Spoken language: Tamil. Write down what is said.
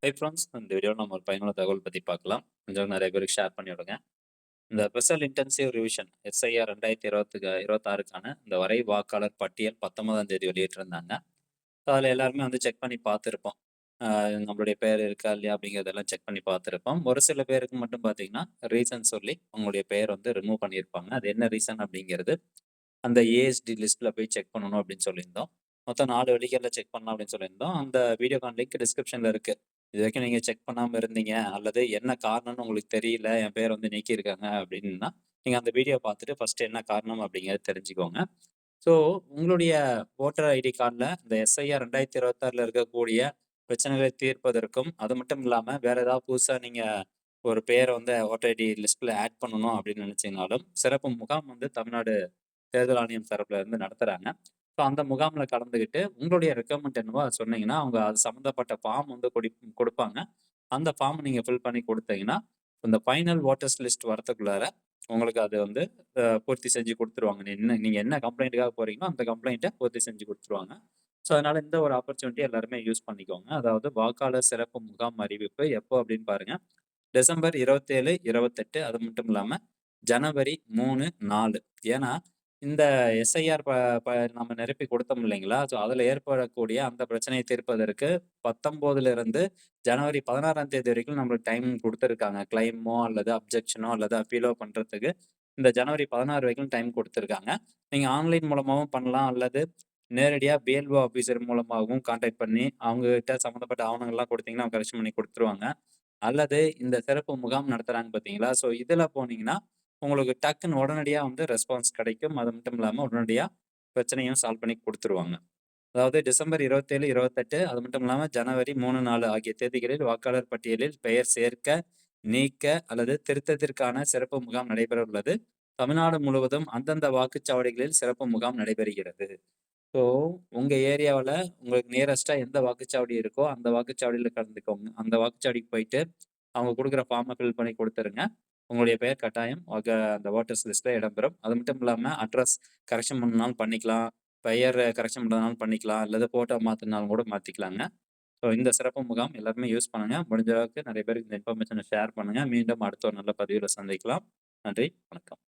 ஹை ஃப்ரெண்ட்ஸ், இந்த வீடியோவில் நம்ம ஒரு பயனுள்ள தகவல் பற்றி பார்க்கலாம். கொஞ்சம் நிறைய பேருக்கு ஷேர் பண்ணி விடுங்க. இந்த ஸ்பெஷல் இன்டென்சிவ் ரிவிஷன் எஸ்ஐஆர் 2026க்கான இந்த வரை வாக்காளர் பட்டியல் 19ஆம் தேதி வெளியிட்டிருந்தாங்க. அதில் எல்லாருமே வந்து செக் பண்ணி பார்த்துருப்போம். நம்மளுடைய பேர் இருக்கா இல்லையா அப்படிங்கிறதெல்லாம் செக் பண்ணி பார்த்துருப்போம். ஒரு சில பேருக்கு மட்டும் பார்த்தீங்கன்னா ரீசன் சொல்லி உங்களுடைய பெயர் வந்து ரிமூவ் பண்ணியிருப்பாங்க. அது என்ன ரீசன் அப்படிங்கிறது அந்த ஏஎஸ்டி லிஸ்ட்டில் போய் செக் பண்ணணும் அப்படின்னு சொல்லியிருந்தோம். மொத்தம் 4 வழிகளில் செக் பண்ணலாம் அப்படின்னு சொல்லியிருந்தோம். அந்த வீடியோக்கான லிங்க் டிஸ்கிரிப்ஷனில் இருக்கு. இதுவரைக்கும் நீங்க செக் பண்ணாம இருந்தீங்க, அல்லது என்ன காரணம்னு உங்களுக்கு தெரியல, என் பேர் வந்து நீக்கியிருக்காங்க அப்படின்னா, நீங்க அந்த வீடியோ பார்த்துட்டு ஃபர்ஸ்ட் என்ன காரணம் அப்படிங்கிறத தெரிஞ்சுக்கோங்க. ஸோ, உங்களுடைய வோட்டர் ஐடி கார்ட்ல இந்த எஸ்ஐஆர் 2026ல இருக்கக்கூடிய பிரச்சனைகளை தீர்ப்பதற்கும், அது மட்டும் இல்லாம வேற ஏதாவது புதுசா நீங்க ஒரு பேர வந்து வோட்டர் ஐடி லிஸ்ட்ல ஆட் பண்ணணும் அப்படின்னு நினைச்சீங்கனாலும், சிறப்பு முகாம் வந்து தமிழ்நாடு தேர்தல் ஆணையம் தரப்புல இருந்து நடத்துறாங்க. ஸோ அந்த முகாம்ல கலந்துக்கிட்டு, உங்களுடைய ரெக்யர்மென்ட் என்னவோ அத சொன்னீங்கன்னா, அவங்க அது சம்மந்தப்பட்ட ஃபார்ம் வந்து குடுப்பாங்க. அந்த ஃபார்ம் நீங்க ஃபில் பண்ணி குடுத்தீங்கன்னா, இந்த ஃபைனல் வோட்டர்ஸ் லிஸ்ட் வரதுக்குள்ளார உங்களுக்கு அது வந்து பூர்த்தி செஞ்சு குடுத்துருவாங்க. நீங்க என்ன கம்ப்ளைண்ட்க்காக போறீங்களோ, அந்த கம்ப்ளைண்ட்ட பூர்த்தி செஞ்சு குடுத்துருவாங்க. ஸோ அதனால இந்த ஒரு ஆப்பர்ச்சுனிட்டி எல்லாருமே யூஸ் பண்ணிக்கோங்க. அதாவது வாக்காளர் சிறப்பு முகாம் அறிவிப்பு எப்போ அப்படின்னு பாருங்க. டிசம்பர் 27, 28 அது மட்டும் இல்லாம ஜனவரி 3, 4 ஏன்னா, இந்த எஸ்ஐஆர் ப ப நம்ம நிரப்பி கொடுத்தோம் இல்லைங்களா? ஸோ, அதில ஏற்படக்கூடிய அந்த பிரச்சனையை தீர்ப்பதற்கு 19லிருந்து ஜனவரி 16ஆம் தேதி வரைக்கும் நம்மளுக்கு டைம் குடுத்துருக்காங்க. கிளைமோ அல்லது அப்ஜெக்ஷனோ அல்லது அப்பீலோ பண்றதுக்கு இந்த ஜனவரி 16 வரைக்கும் டைம் குடுத்துருக்காங்க. நீங்க ஆன்லைன் மூலமாவும் பண்ணலாம் அல்லது நேரடியா பிஎல்ஓ ஆஃபீசர் மூலமாகவும் கான்டாக்ட் பண்ணி, அவங்க கிட்ட சம்மந்தப்பட்ட ஆவணங்கள்லாம் குடுத்தீங்கன்னா, அவங்க கரெக்ஷன் பண்ணி குடுத்துருவாங்க. அல்லது இந்த சிறப்பு முகாம் நடத்துறாங்க பார்த்தீங்களா? ஸோ இதுல போனீங்கன்னா, உங்களுக்கு டக்குன்னு உடனடியா வந்து ரெஸ்பான்ஸ் கிடைக்கும். அது மட்டும் இல்லாம உடனடியா பிரச்சனையும் சால்வ் பண்ணி குடுத்துருவாங்க. அதாவது டிசம்பர் 27, 28 அது மட்டும் இல்லாம ஜனவரி 3, 4 ஆகிய தேதிகளில் வாக்காளர் பட்டியலில் பெயர் சேர்க்க, நீக்க அல்லது திருத்தத்திற்கான சிறப்பு முகாம் நடைபெற உள்ளது. தமிழ்நாடு முழுவதும் அந்தந்த வாக்குச்சாவடிகளில் சிறப்பு முகாம் நடைபெறுகிறது. ஸோ, உங்க ஏரியாவுல உங்களுக்கு நியரஸ்ட்டா எந்த வாக்குச்சாவடி இருக்கோ, அந்த வாக்குச்சாவடியில கலந்துக்கோங்க. அந்த வாக்குச்சாவடிக்கு போயிட்டு, அவங்க குடுக்குற ஃபார்ம ஃபில் பண்ணி குடுத்துருங்க. உங்களுடைய பெயர் கட்டாயம் அந்த வோட்டர்ஸ் லிஸ்ட்ல இடம்பெறும். அது மட்டும் இல்லாம அட்ரஸ் கரெக்ஷன் பண்ணணும்னாலும் பண்ணிக்கலாம். பெயர் கரெக்ஷன் பண்றதுனாலும் பண்ணிக்கலாம். அல்லது ஃபோட்டோ மாத்துனாலும் கூட மாத்திக்கலாங்க. ஸோ, இந்த சிறப்பு முகாம் எல்லாருமே யூஸ் பண்ணுங்க. முடிஞ்ச அளவுக்கு நெறைய பேருக்கு இந்த இன்ஃபர்மேஷன ஷேர் பண்ணுங்க. மீண்டும் அடுத்த ஒரு நல்ல பதிவுல சந்திக்கலாம். நன்றி, வணக்கம்.